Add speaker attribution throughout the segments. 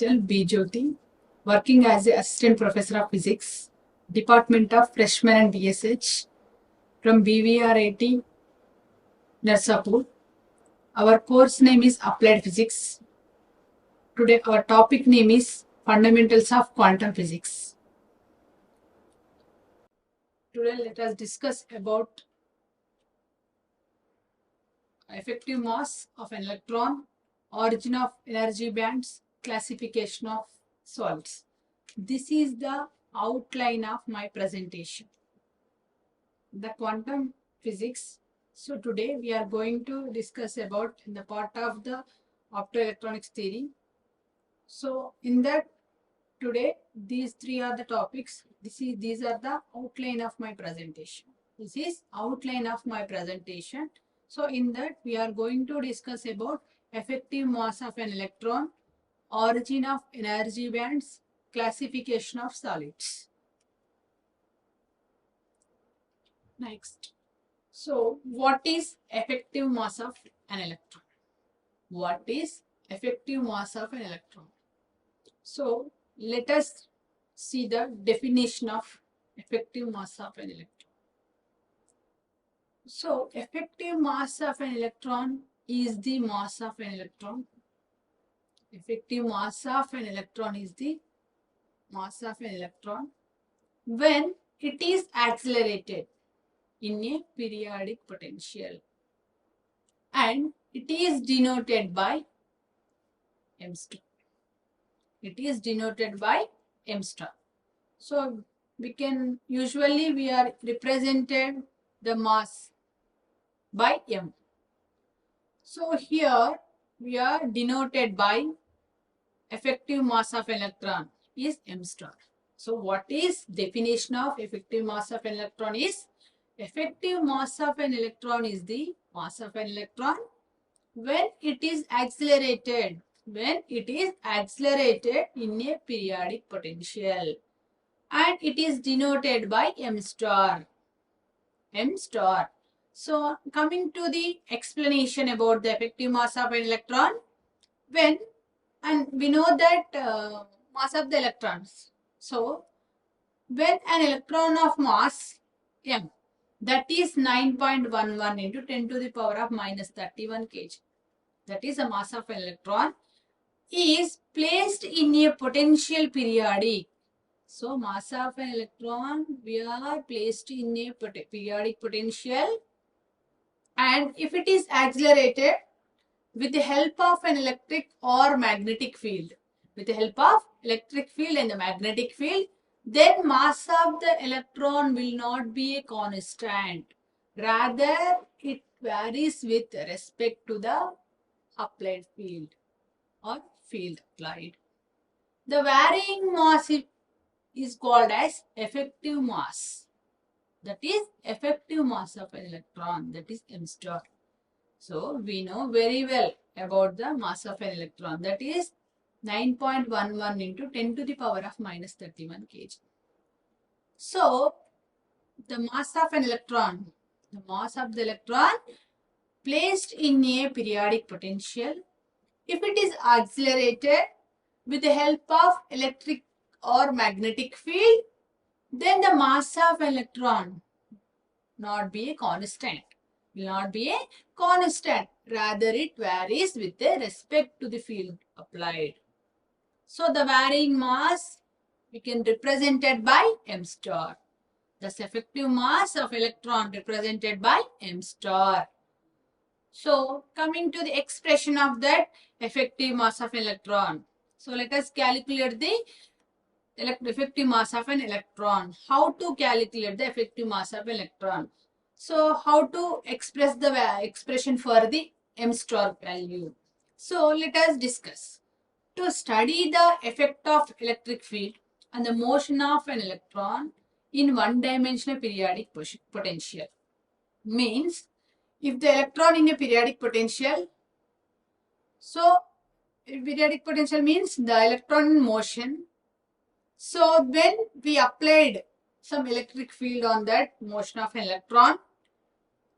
Speaker 1: myself B. Jyothi, working as the Assistant Professor of Physics, Department of Freshman and BSH from BVRAT, Narsapur. Our course name is Applied Physics. Today our topic name is Fundamentals of Quantum Physics. Today let us discuss about effective mass of an electron, origin of energy bands, classification of solids. This is the outline of my presentation. The quantum physics. So today we are going to discuss about the part of the optoelectronics theory. So in that today these three are the topics. These are the outline of my presentation. This is outline of my presentation. So in that we are going to discuss about effective mass of an electron, origin of energy bands, classification of solids. Next. So what is effective mass of an electron? What is effective mass of an electron? So let us see the definition of effective mass of an electron. So effective mass of an electron is the mass of an electron. Effective mass of an electron is the mass of an electron when it is accelerated in a periodic potential, and it is denoted by m star. It is denoted by m star. So we are represented the mass by m. So here we are denoted by effective mass of electron is m star. So what is definition of effective mass of an electron is effective mass of an electron is the mass of an electron when it is accelerated in a periodic potential, and it is denoted by m star. So coming to the explanation about the effective mass of an electron, and we know that mass of the electrons. So when an electron of mass m, that is 9.11 into 10 to the power of minus 31 kg, that is the mass of an electron, is placed in a potential periodic. So mass of an electron, we are placed in a periodic potential, and if it is accelerated with the help of an electric or magnetic field, with the help of electric field and the magnetic field, then mass of the electron will not be a constant. Rather, it varies with respect to the applied field or field applied. The varying mass is called as effective mass. That is effective mass of an electron, that is m star. So we know very well about the mass of an electron, that is 9.11 into 10 to the power of minus 31 kg. So the mass of an electron, the mass of the electron placed in a periodic potential, if it is accelerated with the help of electric or magnetic field, then the mass of electron not be a constant. Will not be a constant. Rather, it varies with respect to the field applied. So the varying mass we can represent it by m star. Thus, effective mass of electron represented by m star. So coming to the expression of that effective mass of electron. So let us calculate the effective mass of an electron. How to calculate the effective mass of electron? So how to express the expression for the m star value? So let us discuss. To study the effect of electric field and the motion of an electron in one-dimensional periodic potential, means if the electron in a periodic potential, so periodic potential means the electron in motion. So when we applied some electric field on that motion of an electron,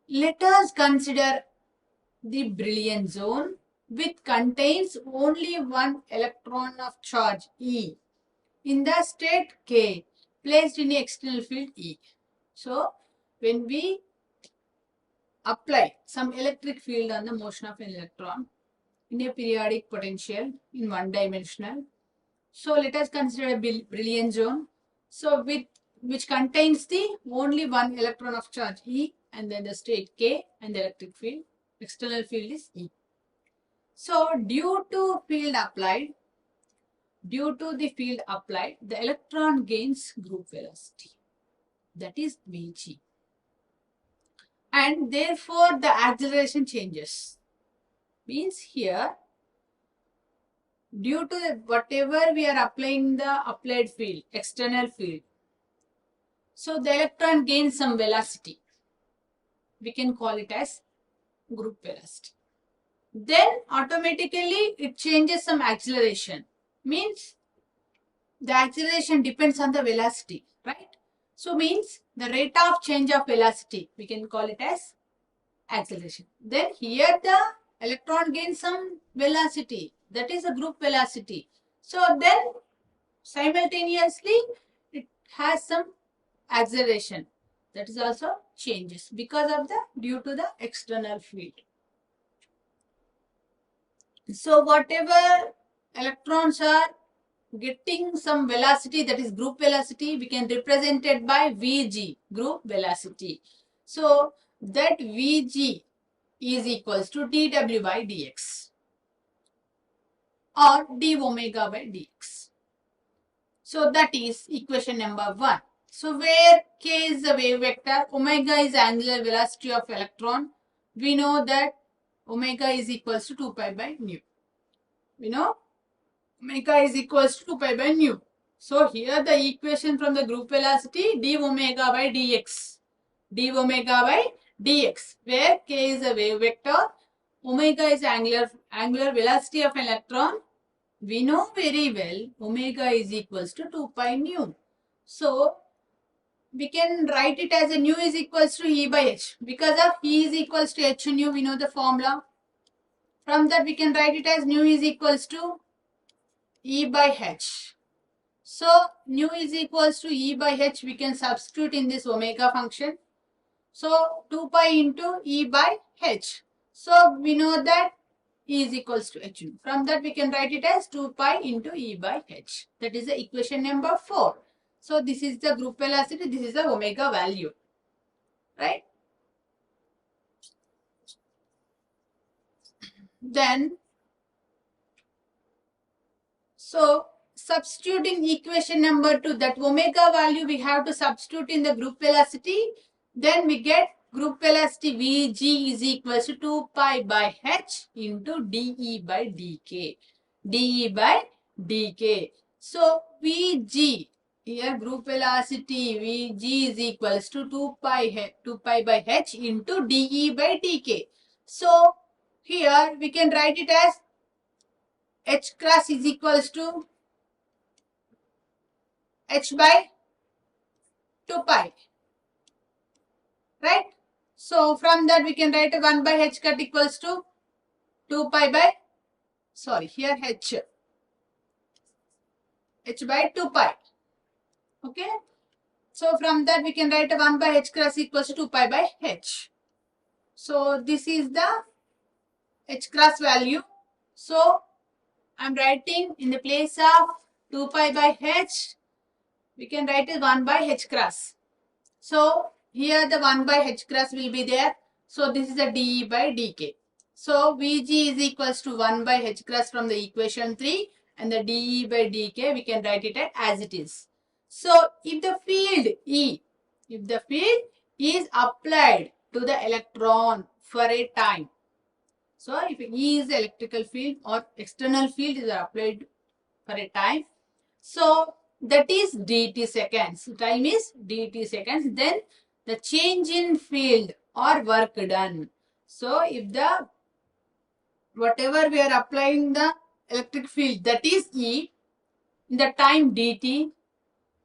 Speaker 1: let us consider the brilliant zone which contains only one electron of charge E in the state K placed in the external field E. So, when we apply some electric field on the motion of an electron in a periodic potential in one dimensional. So let us consider a brilliant zone. So which contains the only one electron of charge E and then the state K and the electric field. External field is E. So due to the field applied, the electron gains group velocity. That is Vg. And therefore the acceleration changes. Means here, due to whatever we are applying the applied field, external field, so the electron gains some velocity. We can call it as group velocity. Then automatically it changes some acceleration. Means the acceleration depends on the velocity, right? So means the rate of change of velocity, we can call it as acceleration. Then here the electron gains some velocity, that is a group velocity. So then simultaneously it has some acceleration, that is also changes because of the due to the external field. So whatever electrons are getting some velocity, that is group velocity, we can represent it by Vg, group velocity. So that Vg is equals to dw by dx or d omega by dx. So that is equation number 1. So where k is the wave vector, omega is angular velocity of electron. We know that omega is equals to 2 pi by nu. We know omega is equals to 2 pi by nu. So here the equation from the group velocity d omega by dx. d omega by dx, where k is a wave vector, omega is angular velocity of an electron. We know very well omega is equals to 2 pi nu. So we can write it as a nu is equals to E by H. Because of E is equals to H nu, we know the formula. From that we can write it as nu is equals to E by H. So nu is equals to E by H, we can substitute in this omega function. So 2 pi into E by H. So we know that E is equals to H nu. From that we can write it as 2 pi into E by H. That is the equation number 4. So this is the group velocity, this is the omega value. Right? Then, so substituting equation number 2, that omega value we have to substitute in the group velocity. Then we get group velocity Vg is equals to 2 pi by H into dE by dk. dE by dk. So Vg, here group velocity Vg is equals to 2 pi by H into dE by dk. So here we can write it as H cross is equals to H by 2 pi. Right? So from that we can write 1 by H cut equals to 2 pi by, here H by 2 pi. Okay? So from that we can write 1 by H cross equals to 2 pi by H. So this is the H cross value. So I am writing in the place of 2 pi by H, we can write it 1 by H cross. So here the 1 by H cross will be there. So this is a dE by dk. So Vg is equals to 1 by H cross from the equation 3 and the dE by dk we can write it as it is. So if the field E, is applied to the electron for a time. So if E is the electrical field or external field is applied for a time. So that is dt seconds. Time is dt seconds. Then the change in field or work done. So if the whatever we are applying the electric field, that is E in the time dt.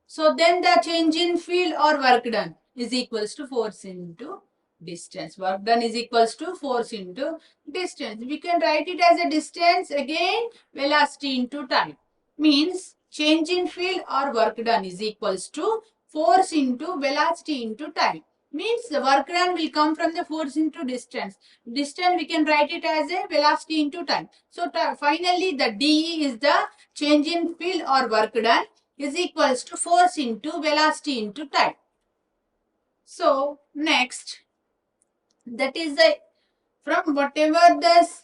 Speaker 1: So then the change in field or work done is equals to force into distance. Work done is equals to force into distance. We can write it as a distance, again velocity into time. Means change in field or work done is equals to force into velocity into time. Means the work done will come from the force into distance. Distance we can write it as a velocity into time. So finally the dE is the change in field or work done is equals to force into velocity into time. So next, that is the from whatever this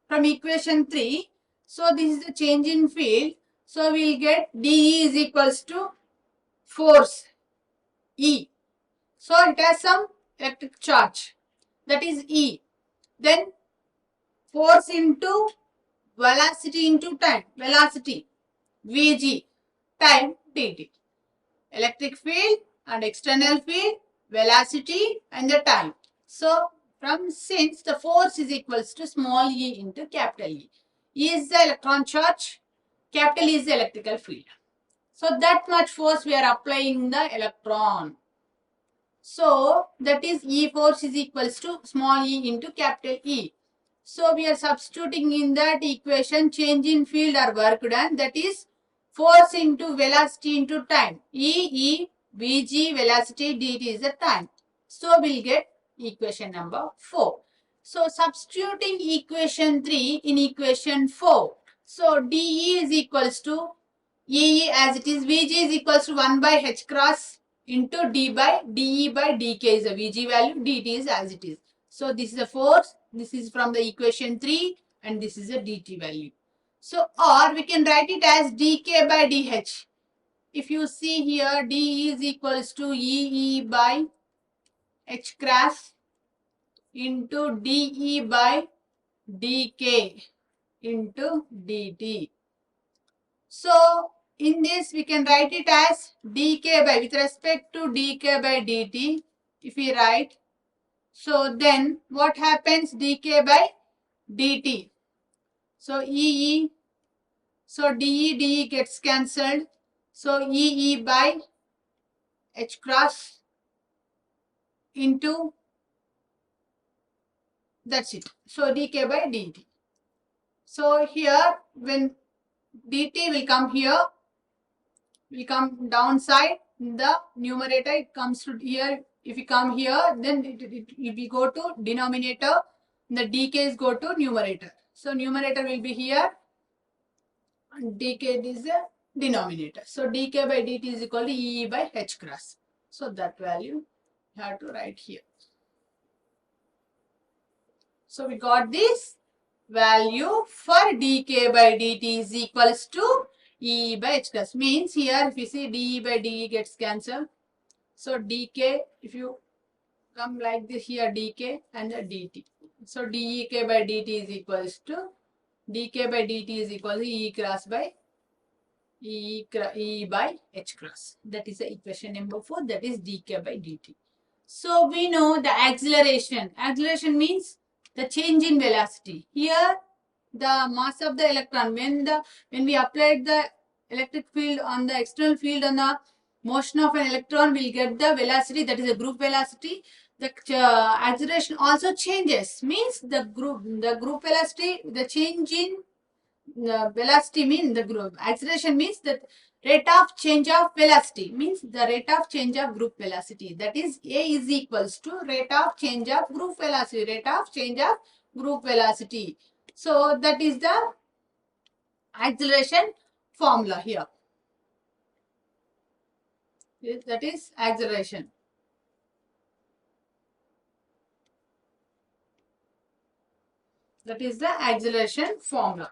Speaker 1: from equation 3. So this is the change in field. So we will get dE is equals to force E. So it has some electric charge, that is E. Then force into velocity into time, velocity Vg, time dt. Electric field and external field, velocity and the time. So since the force is equals to small e into capital E. E is the electron charge, capital E is the electrical field. So that much force we are applying the electron. So that is E force is equals to small e into capital E. So we are substituting in that equation change in field or work done, that is force into velocity into time. E, Vg, velocity, dt is the time. So we'll get equation number 4. So substituting equation 3 in equation 4. So dE is equals to E as it is, Vg is equals to 1 by h cross into d by dE by dk is a Vg value, dt is as it is. So this is a force, this is from the equation 3 and this is a dt value. So or we can write it as dk by dh. If you see here, dE is equals to EE by h cross into dE by dk into dt. So in this we can write it as dk by, with respect to dk by dt, if we write, so then what happens, dk by dt. So EE, so dE gets cancelled. So EE by h cross into, that's it. So dk by dt. So here when dt will come here, will come downside, the numerator it comes to here. If you come here, then it will go to denominator, the dk's go to numerator. So numerator will be here and dk is the denominator. So dk by dt is equal to E by h cross. So that value you have to write here. So we got this value for dk by dt is equals to E by h cross. Means here if you see dE by dE gets cancelled. So dk, if you come like this, here dk and the dt. So dek by dt is equals to, dk by dt is equal to E cross by E by h cross. That is the equation number 4, that is dk by dt. So we know the acceleration. Acceleration means the change in velocity. Here the mass of the electron, when we applied the electric field on the external field on the motion of an electron, we'll get the velocity, that is a group velocity. The acceleration also changes, means the group velocity, the change in velocity means the group acceleration means the rate of change of velocity, means the rate of change of group velocity, that is A is equals to rate of change of group velocity, rate of change of group velocity. So that is the acceleration formula here. That is acceleration. That is the acceleration formula.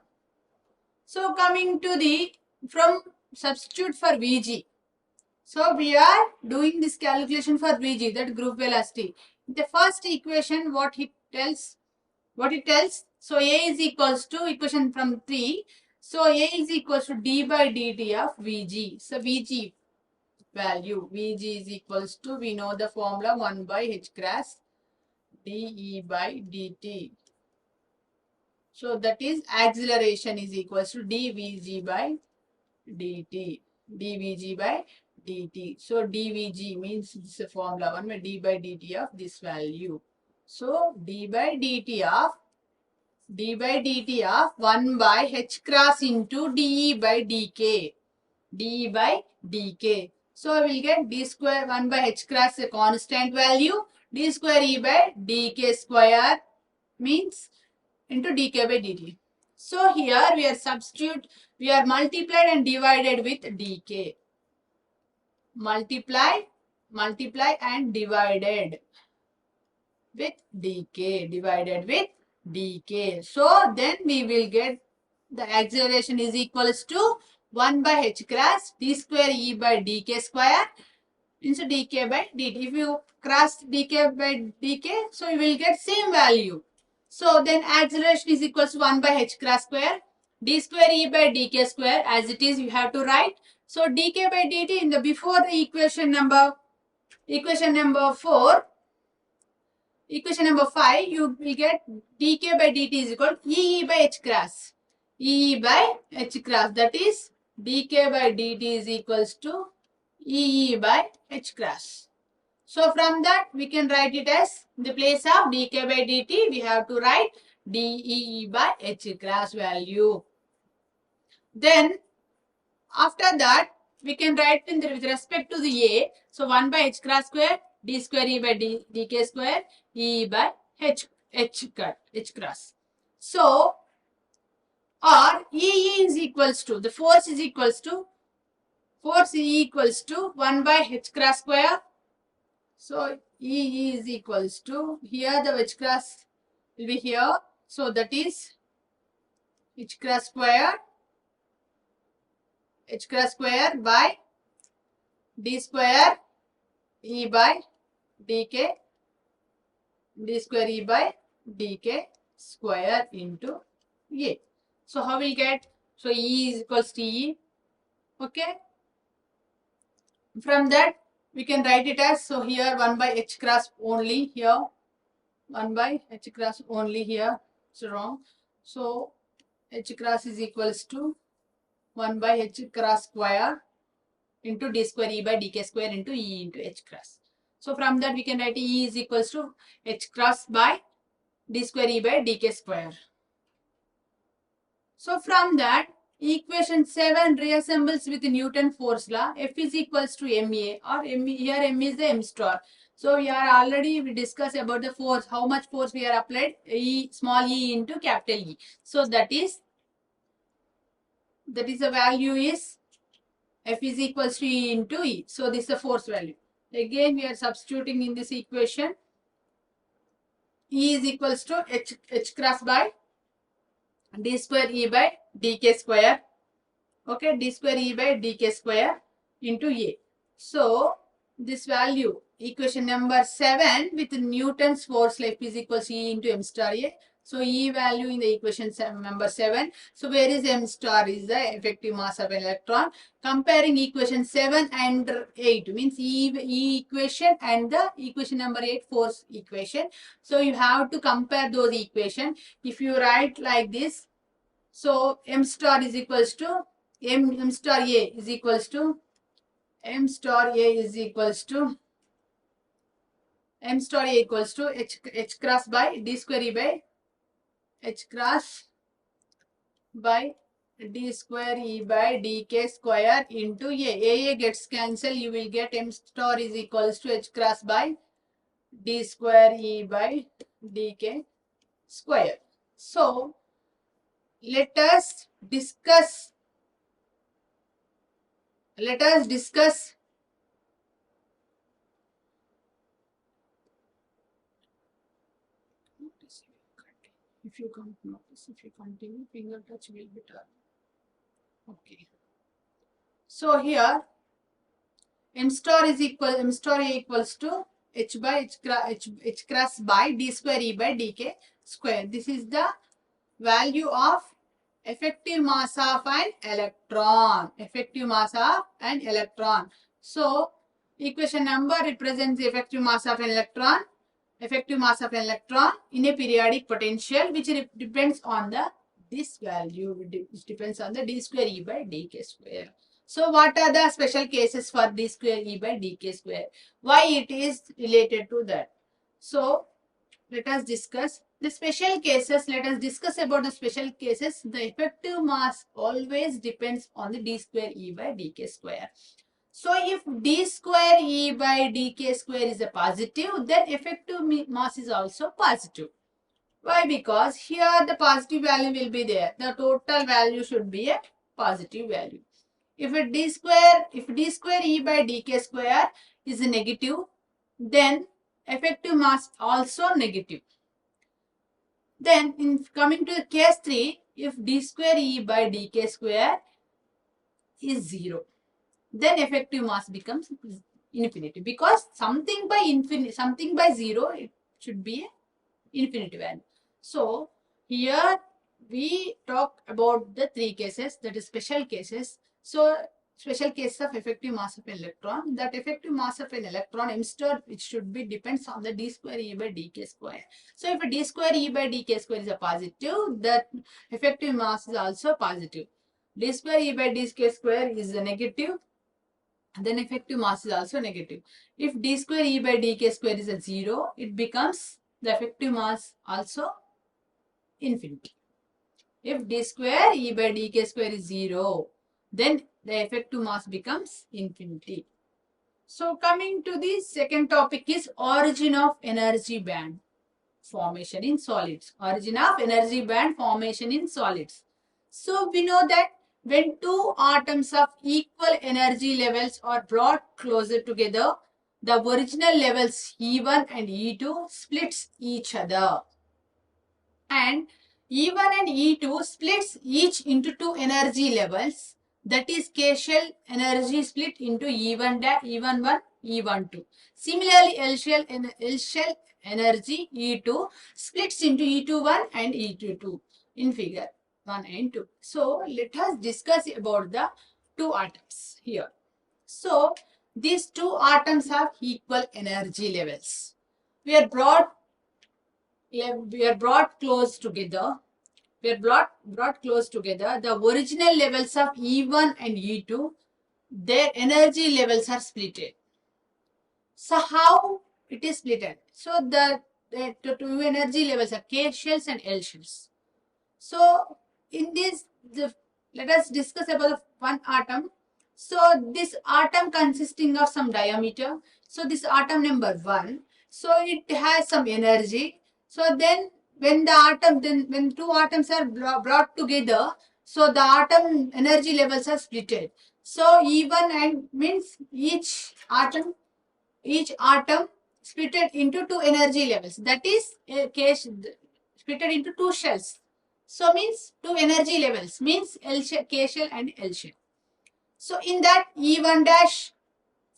Speaker 1: So coming to the, from substitute for Vg. So we are doing this calculation for Vg, that group velocity. The first equation, what it tells, so A is equals to, equation from 3. So A is equals to d by dt of Vg. So Vg value, Vg is equals to, we know the formula, 1 by h cross dE by dt. So that is acceleration is equals to dVg by dt, dVg by dt. So dVg means this is a formula 1 by d by dt of this value. So d by dt of 1 by h cross into dE by dk. dE by dk. So we will get d square 1 by h cross a constant value. D square E by dk square means into dk by dt. So here we are multiplied and divided with dk. Multiply and divided with dk. So then we will get the acceleration is equals to 1 by h cross d square E by dk square into dk by dt. If you cross dk by dk, so you will get same value. So then acceleration is equals to 1 by h cross square d square E by dk square, as it is you have to write. So dk by dt in the before the equation number 4, equation number 5, you will get dk by dt is equal to E by h cross. E by h cross, that is dk by dt is equals to E by h cross. So from that we can write it as, in the place of dk by dt we have to write dE by h cross value. Then after that we can write with respect to the a. So 1 by h cross square d square E by dk square E by h cross. So or E is equals to, the force is equals to 1 by h cross square. So E is equals to, here the h cross will be here. So that is h cross square by d square E by dk, d square E by dk square into a. So how we get? So E is equals to E. Okay. From that we can write it as, so here 1 by h cross only here. 1 by h cross only here. It's wrong. So h cross is equals to 1 by h cross square into d square E by dk square into E into h cross. So from that we can write E is equals to h cross by d square E by dk square. So from that equation 7 reassembles with Newton force law. F is equals to ma, or m, here m is the m star. So we discussed about the force, how much force we are applied, E, small e into capital E. So that is the value is F is equals to E into E. So this is the force value. Again we are substituting in this equation. E is equals to h cross by d square E by dk square. Okay, d square E by dk square into A. So this value, equation number 7 with Newton's force, F is equals to E into m star A. So E value in the equation number 7. So where is m star is the effective mass of an electron. Comparing equation 7 and 8 means E equation and the equation number 8 force equation. So you have to compare those equations. If you write like this, so m star is equals to m star A is equals to m star A equals to h cross by d square E by h cross by d square E by dk square into A gets cancelled. You will get m star is equals to h cross by d square E by dk square. So let us discuss if you continue, finger touch will be turned. Okay. So here m star A equals to h cross by d square E by dk square. This is the value of effective mass of an electron. So equation number represents the effective mass of an electron. In a periodic potential, which depends on this value, which depends on the d square E by dk square. So what are the special cases for d square E by dk square? Why it is related to that? So let us discuss the special cases. Let us discuss about the special cases. The effective mass always depends on the d square E by dk square. So if d square E by dk square is a positive, then effective mass is also positive. Why? Because here the positive value will be there. The total value should be a positive value. If d square E by dk square is negative, then effective mass also negative. Then in coming to case 3, if d square E by dk square is 0, then effective mass becomes infinity, because something by 0, it should be infinity value. So here we talk about the 3 cases, that is special cases. So special case of effective mass of an electron, that effective mass of an electron instead it should be depends on the d square E by dk square. So if d square E by dk square is a positive, that effective mass is also positive. D square E by dk square is a negative, then effective mass is also negative. If d square E by dk square is a 0, it becomes the effective mass also infinity. If d square E by dk square is 0, then the effective mass becomes infinity. So coming to the second topic is origin of energy band formation in solids. Origin of energy band formation in solids. So we know that when two atoms of equal energy levels are brought closer together, the original levels E1 and E2 splits each other. And E1 and E2 splits each into two energy levels. That is K shell energy split into E1, E11, E12. Similarly, L shell energy E2 splits into E21 and E22 in figure 1 and 2. So let us discuss about the two atoms here. So these two atoms have equal energy levels. We are brought close together. We are brought close together. The original levels of E1 and E2, their energy levels are splitted. So how it is splitted? So the two energy levels are K shells and L shells. So in this, let us discuss about the one atom. So this atom consisting of some diameter. So this atom number 1. So it has some energy. So then when two atoms are brought together, so the atom energy levels are splitted. So E1 and means each atom splitted into two energy levels. That is splitted into two shells. So means two energy levels means L shell, K shell and L shell. So in that E1 dash,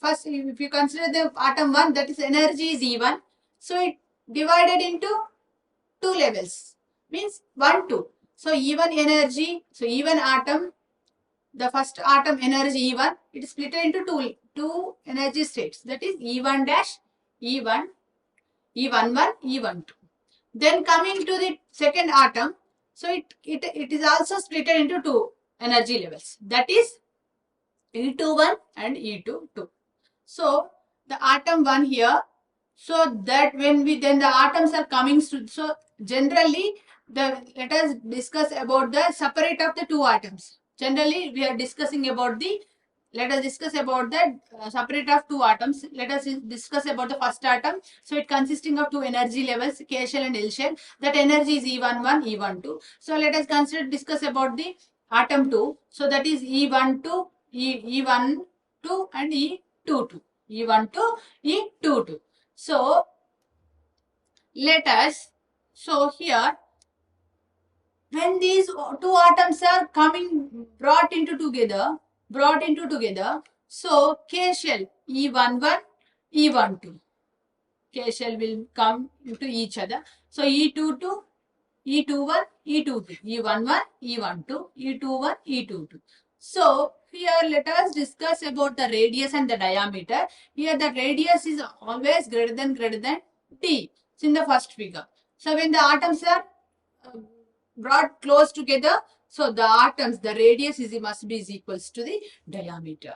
Speaker 1: first if you consider the atom 1, that is energy is E1. So it divided into two levels means 1, 2. So E1 energy, so E1 atom, the first atom energy E1, it is split into two energy states. That is E1 dash, E1, E11, E12. Then coming to the second atom, so it is also split into two energy levels. That is E21 and E22. So the atom 1 here, so that when then the atoms are coming to, so generally let us discuss about the separate of the two atoms. Generally we are discussing about the, let us discuss about the separate of two atoms. Let us discuss about the first atom. So it consisting of two energy levels K shell and L shell. That energy is E11, E12. So let us discuss about the atom 2. So that is E12, E12 and E22. E12, E22. So let us, so here when these two atoms are brought into together, so K shell E11, E12. K shell will come into each other. So E22, E21, E22, E11, E12, E21, E22. So here let us discuss about the radius and the diameter. Here the radius is always greater than D. It's in the first figure. So when the atoms are brought close together, so the atoms, the radius must be equals to the diameter.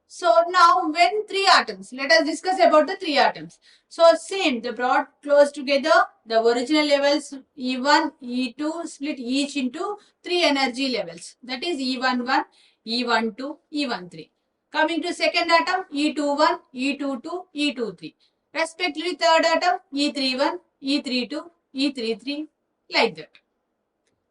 Speaker 1: So now when three atoms, let us discuss about the three atoms. So same, they brought close together, the original levels E1, E2 split each into three energy levels. That is E11, E12, E13. Coming to second atom, E21, E22, E23. Respectively third atom, E31, E32, E33, like that.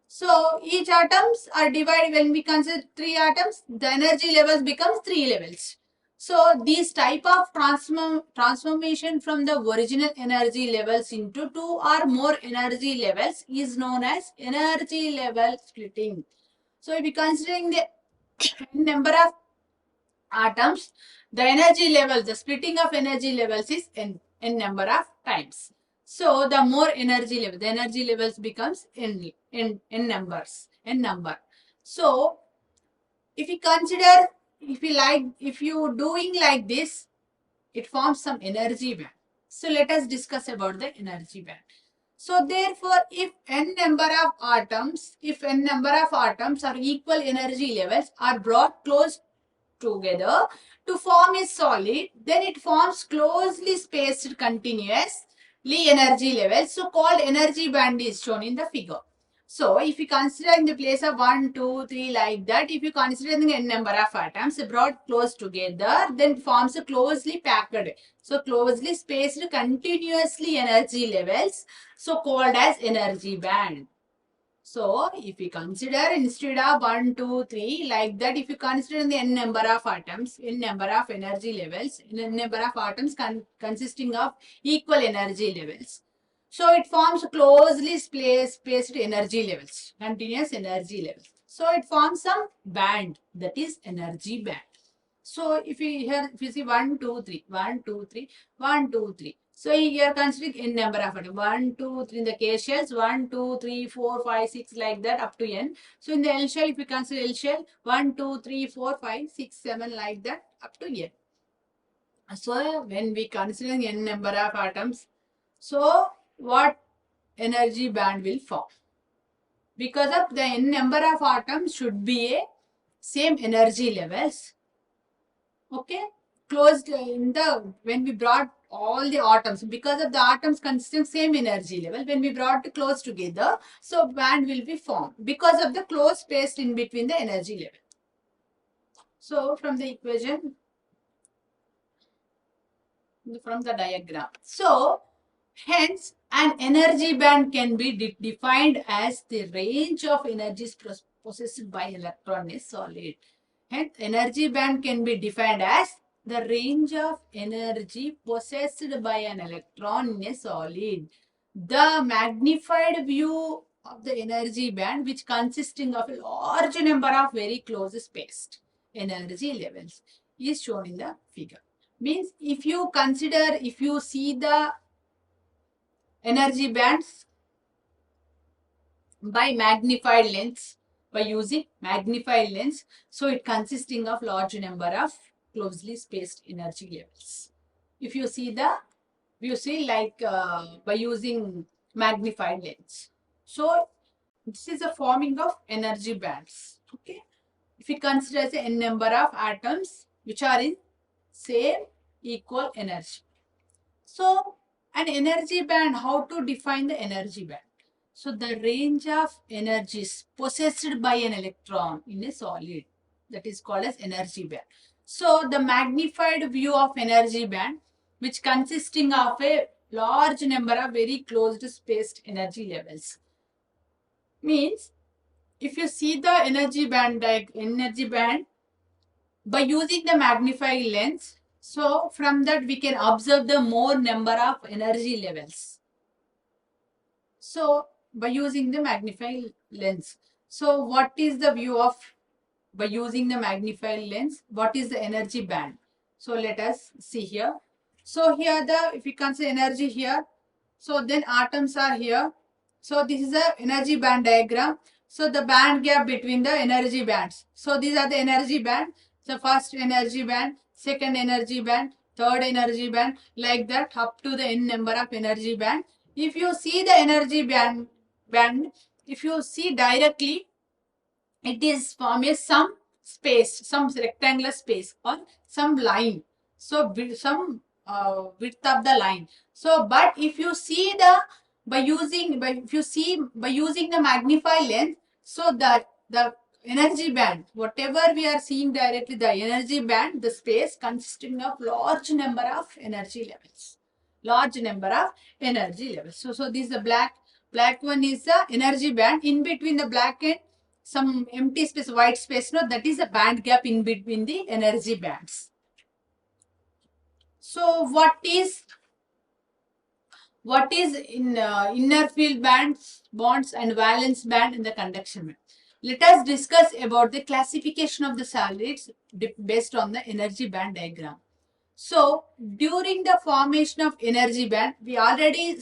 Speaker 1: So each atoms are divided. When we consider three atoms, the energy levels becomes three levels. So these type of transformation from the original energy levels into two or more energy levels is known as energy level splitting. So if we considering the number of atoms, the energy level, the splitting of energy levels is n number of times. So the more energy level, the energy levels becomes n numbers, n number. So if you consider, if you doing like this, it forms some energy band. So let us discuss about the energy band. So therefore, if n number of atoms, are equal energy levels are brought close together to form a solid, then it forms closely spaced continuously energy levels. So called energy band is shown in the figure. So if you consider in the place of 1, 2, 3 like that, if you consider the n number of atoms brought close together, then it forms a closely packed, so closely spaced continuously energy levels, so called as energy band. So, if we consider instead of 1, 2, 3 like that, if you consider the n number of atoms, n number of energy levels, n number of atoms consisting of equal energy levels. So, it forms closely spaced energy levels, continuous energy levels. So, it forms some band, that is energy band. So if you see 1, 2, 3, 1, 2, 3, 1, 2, 3. So here considering n number of atoms. 1, 2, 3 in the K shells, 1, 2, 3, 4, 5, 6 like that up to n. So in the L shell, if you consider L shell, 1, 2, 3, 4, 5, 6, 7 like that up to n. So when we consider n number of atoms, so what energy band will form? Because of the n number of atoms should be a same energy levels. Okay, closed in the, when we brought all the atoms, because of the atoms consisting same energy level, when we brought close together, so band will be formed because of the close space in between the energy level. So from the equation, from the diagram, so hence an energy band can be defined as the range of energies possessed by electron is solid. Hence, energy band can be defined as the range of energy possessed by an electron in a solid. The magnified view of the energy band, which consisting of a large number of very close spaced energy levels, is shown in the figure. Means if you consider, if you see the energy bands by magnified lens, by using magnified lens, so it consisting of large number of closely spaced energy levels. If you see like by using magnified lens, so this is a forming of energy bands. Okay, if you consider as a n number of atoms which are in same equal energy. So an energy band, how to define the energy band? So the range of energies possessed by an electron in a solid, that is called as energy band. So the magnified view of energy band, which consisting of a large number of very closed spaced energy levels, means if you see the energy band by using the magnifying lens, so from that we can observe the more number of energy levels. So by using the magnifying lens, so what is the view of, by using the magnifying lens, what is the energy band? So let us see here. So here if you consider energy here, so then atoms are here. So this is the energy band diagram. So the band gap between the energy bands. So these are the energy band. So first energy band, second energy band, third energy band, like that up to the n number of energy band If you see the energy band, if you see directly, it is form a some space, some rectangular space or some line. So some width of the line. So, but if you see the by using the magnify lens, so that the energy band, whatever we are seeing directly, the energy band, the space consisting of large number of energy levels, large number of energy levels. So this is the black one is the energy band. In between the black and some empty space, white space, no, that is a band gap in between the energy bands. So what is in inner field bonds and valence band in the conduction band? Let us discuss about the classification of the solids based on the energy band diagram. So during the formation of energy band, we already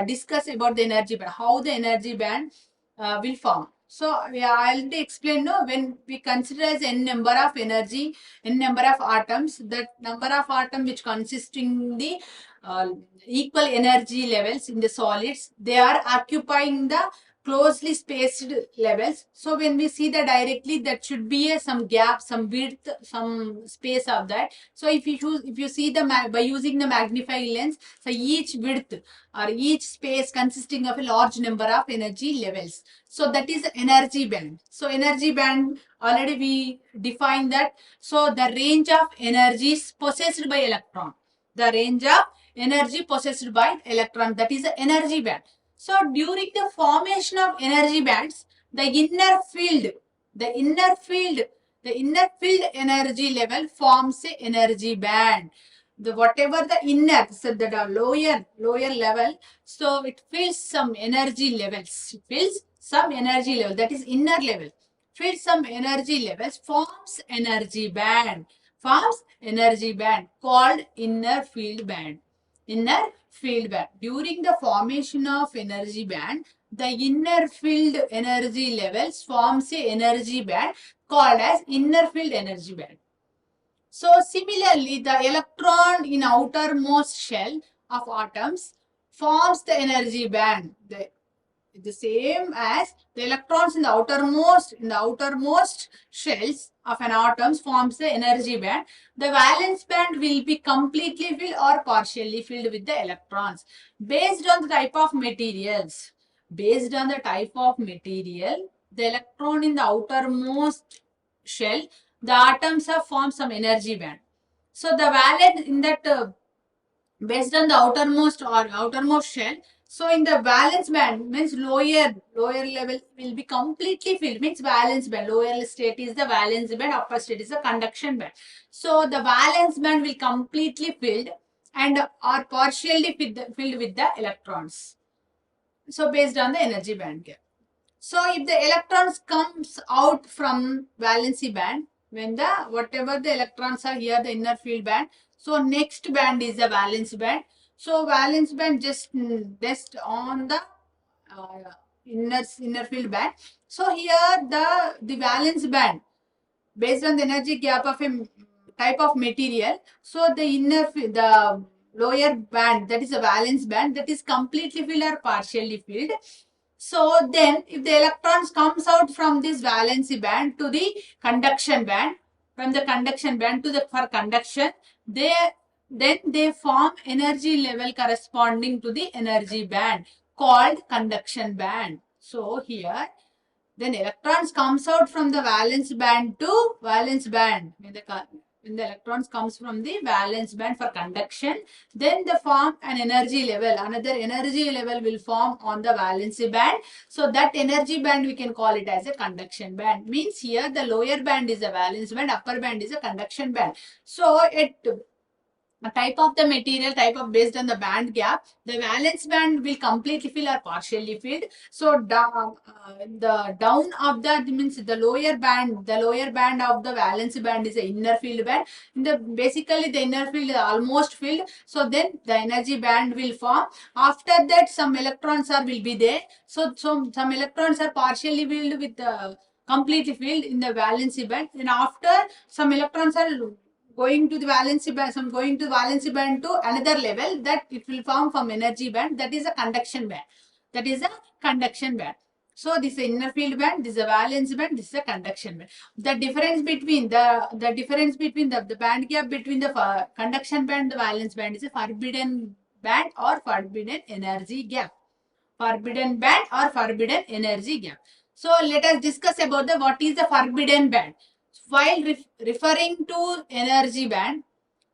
Speaker 1: discussed about the energy band, how the energy band will form. So I already explained, no, when we consider as n number of energy, n number of atoms, that number of atom which consisting the uh, equal energy levels in the solids, they are occupying the closely spaced levels. So when we see the directly, that should be some gap, some width, some space of that. So if you see the by using the magnifying lens, so each width or each space consisting of a large number of energy levels. So that is energy band. So energy band already we defined that. So the range of energies possessed by electron. The range of energy possessed by electron, that is the energy band. So during the formation of energy bands, the inner field, the inner field, the inner field energy level forms a energy band. The whatever the inner, so the lower level, so it fills some energy levels. It fills some energy level, that is inner level. Fills some energy levels, forms energy band. Forms energy band called inner field band. Inner field band. During the formation of energy band, the inner field energy levels forms a energy band called as inner field energy band. So similarly, the electron in outermost shell of atoms forms the energy band. The same as the electrons in the outermost shells of an atom forms the energy band. The valence band will be completely filled or partially filled with the electrons based on the type of materials. Based on the type of material, the electron in the outermost shell, the atoms have formed some energy band. So the valence in that based on the outermost shell. So in the valence band means lower level will be completely filled, means valence band. Lower state is the valence band, upper state is the conduction band. So the valence band will completely filled and are partially filled with the electrons. So based on the energy band gap. So if the electrons comes out from valency band, when the whatever the electrons are here, the inner field band. So next band is the valence band. So valence band just on the inner field band. So here the valence band based on the energy gap of a type of material. So the lower band, that is a valence band, that is completely filled or partially filled. So then if the electrons comes out from this valency band to the conduction band, from the conduction band to the for conduction, then they form energy level corresponding to the energy band called conduction band. So here then electrons comes out from the valence band to valence band. When the electrons comes from the valence band for conduction, then they form an energy level. Another energy level will form on the valency band. So that energy band we can call it as a conduction band. Means here the lower band is a valence band, upper band is a conduction band. So a type of the material, type of based on the band gap, the valence band will completely fill or partially filled. So the down of that means the lower band of the valence band is the inner field band. Basically the inner field is almost filled. So then the energy band will form. After that some electrons will be there. So some electrons are partially filled with the completely filled in the valency band. And after some electrons are going to the valency band, some going to valency band to another level, that it will form from energy band, that is a conduction band. That is a conduction band. So this is inner field band, this is a valence band, this is a conduction band. The difference between the band gap between the conduction band and the valence band is a forbidden band or forbidden energy gap. Forbidden band or forbidden energy gap. So let us discuss about the what is the forbidden band. While referring to energy band,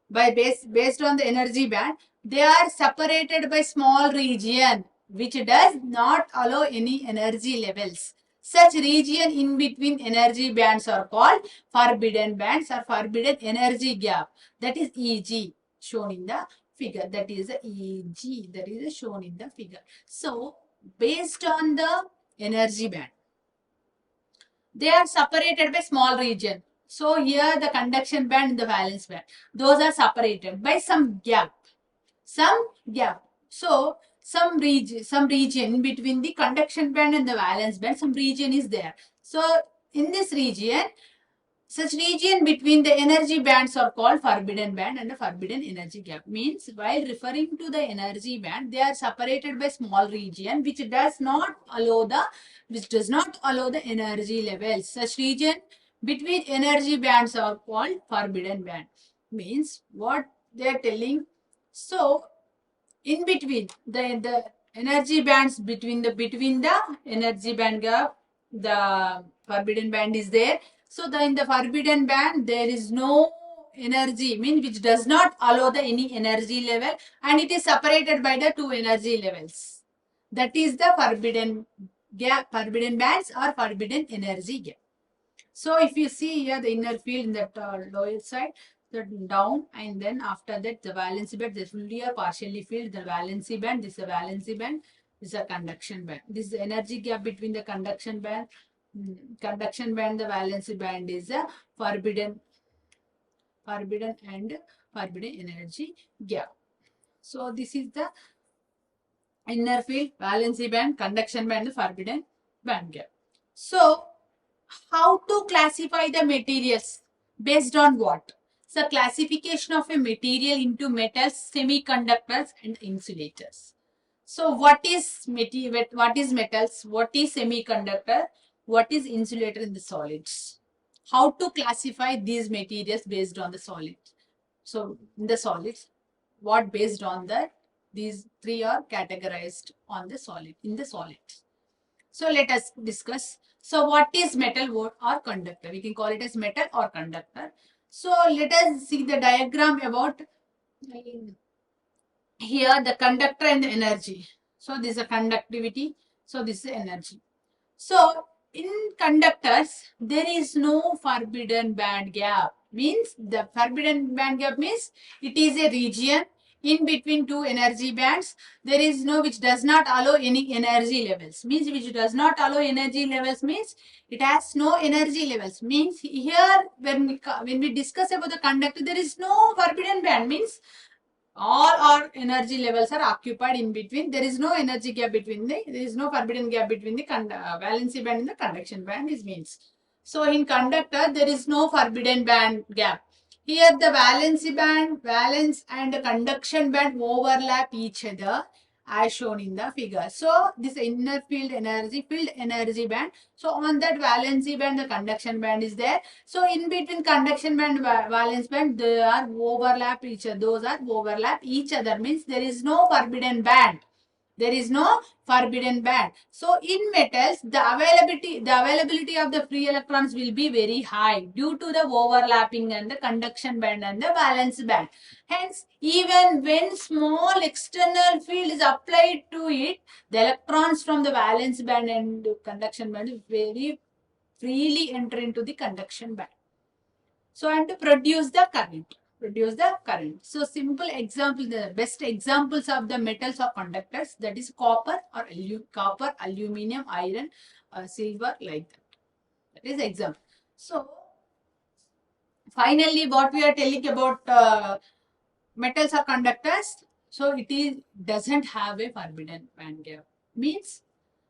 Speaker 1: based on the energy band, they are separated by small region which does not allow any energy levels. Such region in between energy bands are called forbidden bands or forbidden energy gap. That is EG shown in the figure. That is the EG that is shown in the figure. So based on the energy band, they are separated by small region. So here the conduction band and the valence band, those are separated by some gap. Some gap. So some region in between the conduction band and the valence band, some region is there. So in this region, such region between the energy bands are called forbidden band and the forbidden energy gap. Means while referring to the energy band, they are separated by small region which does not allow the energy levels. Such region between energy bands are called forbidden band. Means what they are telling. So in between the energy bands between the energy band gap, the forbidden band is there. So in the forbidden band there is no energy, mean which does not allow the any energy level, and it is separated by the two energy levels. That is the forbidden gap, forbidden bands or forbidden energy gap. So if you see here the inner field in that lower side, the down, and then after that the valency band, this fully or partially filled, the valency band, this is a valency band, this is a conduction band. This is the energy gap between the conduction band, the valency band is a forbidden and forbidden energy gap. So this is the inner field, valency band, conduction band, the forbidden band gap. So how to classify the materials? Based on what? So classification of a material into metals, semiconductors and insulators. So what is metals? What is semiconductor? What is insulator in the solids? How to classify these materials based on the solids? So in the solids, what based on that? These three are categorized on the solid, in the solids. So let us discuss. So what is metal or conductor? We can call it as metal or conductor. So let us see the diagram about here the conductor and the energy. So this is a conductivity. So this is energy. So in conductors, there is no forbidden band gap. Means the forbidden band gap means it is a region in between two energy bands. There is no which does not allow any energy levels. Means which does not allow energy levels means it has no energy levels. Means here when we discuss about the conductor, there is no forbidden band. Means all our energy levels are occupied in between. There is no energy gap between there is no forbidden gap between the valency band and the conduction band. This means, so in conductor there is no forbidden band gap. Here the valency band, valence and the conduction band overlap each other as shown in the figure. So this inner field energy band. So on that valency band, the conduction band is there. So in between conduction band, valence band, they are overlap each other. Those are overlap each other. Means there is no forbidden band. There is no forbidden band. So in metals, the availability of the free electrons will be very high due to the overlapping and the conduction band and the valence band. Hence, even when small external field is applied to it, the electrons from the valence band and conduction band very freely enter into the conduction band. So, and to produce the current. So, simple example, the best examples of the metals or conductors, that is copper or copper, aluminum, iron, silver, like that. That is example. So, finally, what we are telling about metals or conductors, so it doesn't have a forbidden band gap. Means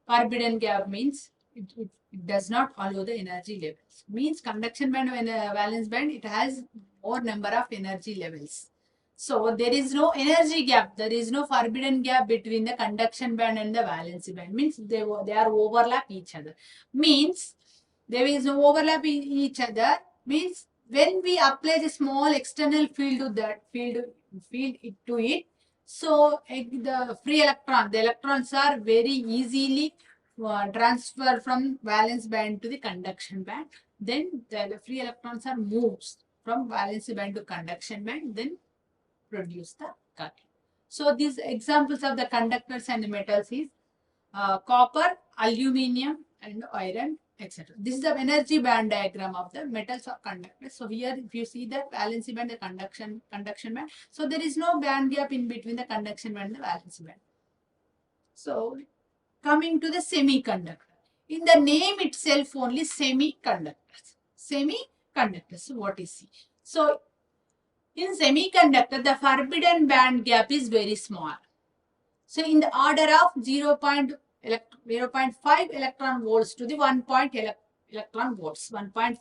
Speaker 1: forbidden gap means it does not allow the energy levels. Means conduction band and valence band, it has more number of energy levels. So there is no energy gap. There is no forbidden gap between the conduction band and the valence band. Means they are overlap each other. Means there is no overlap in each other. Means when we apply the small external field to that field to it, so the free electron, the electrons are very easily transfer from valence band to the conduction band. Then the free electrons are moved from valence band to conduction band, then produce the current. So these examples of the conductors and the metals is copper, aluminium, and iron, etc. This is the energy band diagram of the metals or conductors. So here, if you see the valence band, the conduction band, so there is no band gap in between the conduction band and the valence band. So coming to the semiconductor. In the name itself only semiconductors. Semiconductors. So what is C? So in semiconductor, the forbidden band gap is very small. So in the order of 0.5 electron volts to the 1 electron volts. 1.5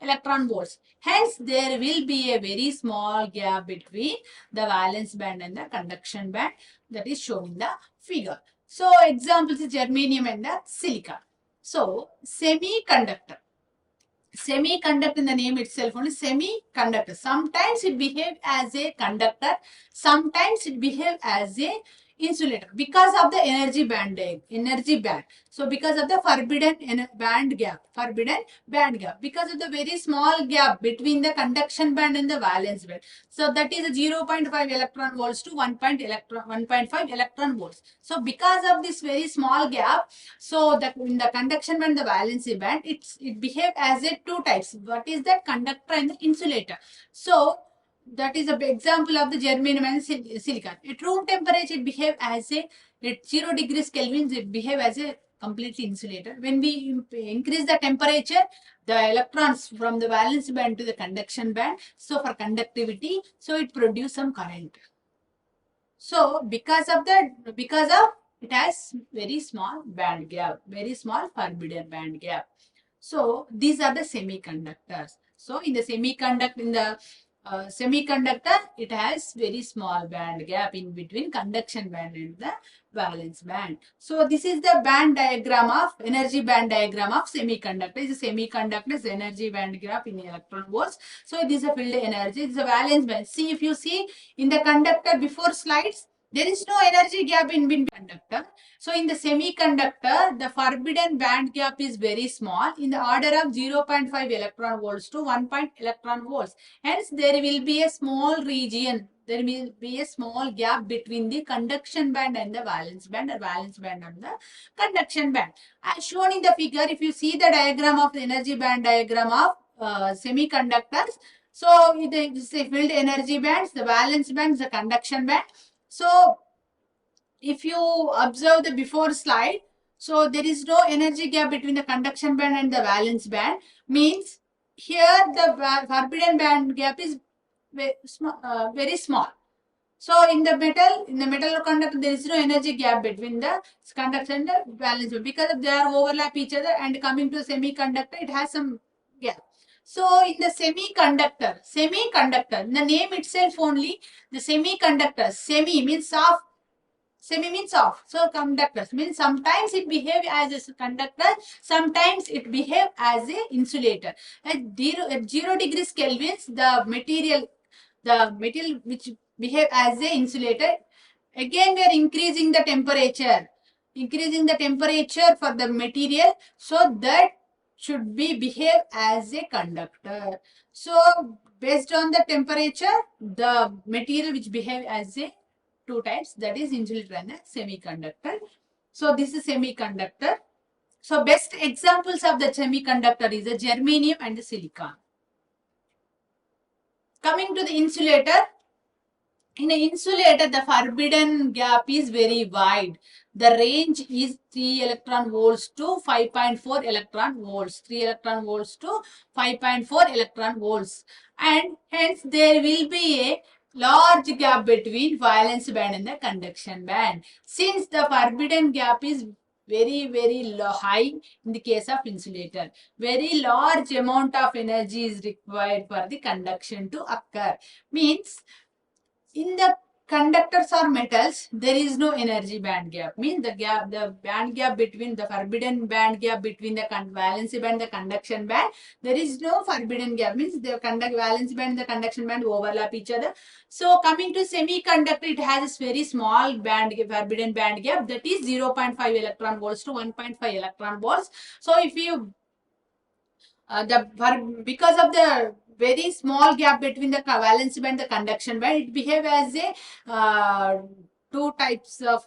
Speaker 1: electron volts. Hence, there will be a very small gap between the valence band and the conduction band that is shown in the figure. So examples is germanium and the silicon. So semiconductor. Semiconductor in the name itself only semiconductor. Sometimes it behaves as a conductor. Sometimes it behaves as a insulator because of the energy band. So because of the forbidden band gap. Because of the very small gap between the conduction band and the valence band. So that is a 0.5 electron volts to 1.5 electron volts. So because of this very small gap, so that in the conduction band, the valence band, it behaves as a two types. What is that? Conductor and the insulator. So that is a example of the germanium and silicon. At room temperature, it behave as a, at 0 degrees Kelvin, it behave as a completely insulator. When we increase the temperature, the electrons from the valence band to the conduction band, so for conductivity, so it produce some current. So because of it has very small band gap, very small forbidden band gap. So these are the semiconductors. So in the semiconductor, it has very small band gap in between conduction band and the valence band. So this is the band diagram of energy band diagram of semiconductor. This is semiconductor's energy band graph in electron volts. So this is a field energy. This is a valence band. See, if you see in the conductor before slides, there is no energy gap in between conductor. So in the semiconductor, the forbidden band gap is very small in the order of 0.5 electron volts to 1 electron volts. Hence, there will be a small region. There will be a small gap between the conduction band and the valence band, or valence band and the conduction band. As shown in the figure, if you see the diagram of the energy band diagram of semiconductors, so it is a field energy bands, the valence bands, the conduction band. So if you observe the before slide, so there is no energy gap between the conduction band and the valence band. Means here the forbidden band gap is very small. So in the metal conductor, there is no energy gap between the conductor and the valence band because they are overlap each other, and coming to semiconductor, it has some gap. So in the semiconductor, in the name itself only, the semiconductor, semi means soft. Semi means soft. So conductors means sometimes it behave as a conductor, sometimes it behave as a insulator. At 0 degrees Kelvin, the material which behave as a insulator. Again, we are increasing the temperature for the material, so that should be behave as a conductor. So based on the temperature, the material which behave as a two types, that is insulator and a semiconductor. So this is semiconductor. So best examples of the semiconductor is the germanium and the silicon. Coming to the insulator. In an insulator, the forbidden gap is very wide. The range is 3 electron volts to 5.4 electron volts. 3 electron volts to 5.4 electron volts. And hence there will be a large gap between valence band and the conduction band. Since the forbidden gap is very high in the case of insulator. Very large amount of energy is required for the conduction to occur. Means in the conductors or metals, there is no energy band gap. Means the band gap between the forbidden band gap between the valency band and the conduction band, there is no forbidden gap. Means the valency band and the conduction band overlap each other. So coming to semiconductor, it has this very small band forbidden band gap, that is 0.5 electron volts to 1.5 electron volts. So if you because of the very small gap between the valence band and the conduction band, it behaves as a two types of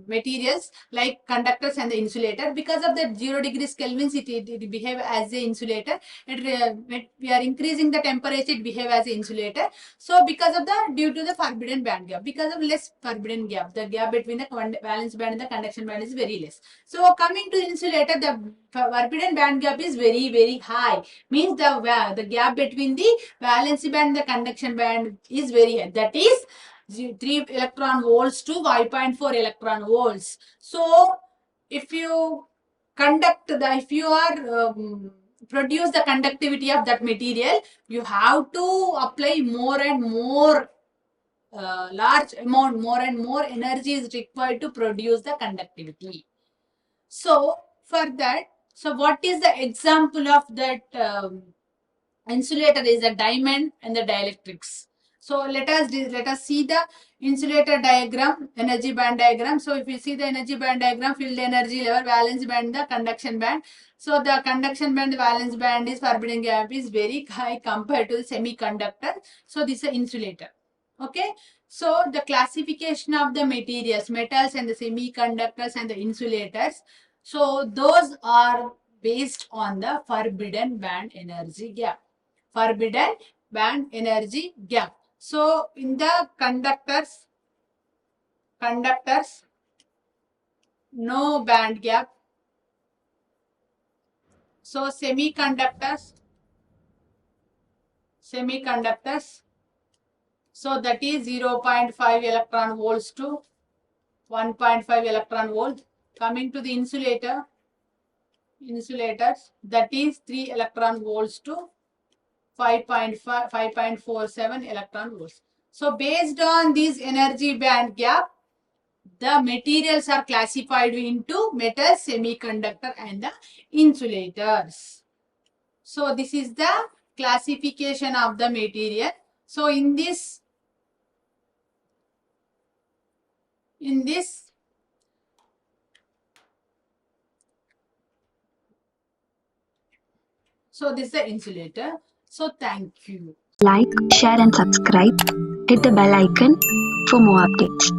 Speaker 1: materials like conductors and the insulator. Because of the 0 degrees Kelvin, it behave as a insulator. We are increasing the temperature, it behave as a insulator. So because of the due to the forbidden band gap, because of less forbidden gap, the gap between the valence band and the conduction band is very less. So coming to insulator, the forbidden band gap is very high. Means the gap between the valency band and the conduction band is very high. That is 3 electron volts to 5.4 electron volts. So if you if you are produce the conductivity of that material, you have to apply more and more large amount, more and more energy is required to produce the conductivity. So for that, so what is the example of that insulator is the diamond and the dielectrics. So let us see the insulator diagram, energy band diagram. So if you see the energy band diagram, field energy level, valence band, the conduction band. So the conduction band, the valence band is forbidden gap is very high compared to the semiconductor. So this is an insulator. Okay. So the classification of the materials, metals and the semiconductors and the insulators. So those are based on the forbidden band energy gap. Forbidden band energy gap. So in the conductors, no band gap. So semiconductors, so that is 0.5 electron volts to 1.5 electron volt. Coming to the insulators, that is 3 electron volts to 5.47 electron volts. So based on this energy band gap, the materials are classified into metals, semiconductor and the insulators. So this is the classification of the material. So in this so this is the insulator. So thank you.
Speaker 2: Like, share and subscribe. Hit the bell icon for more updates.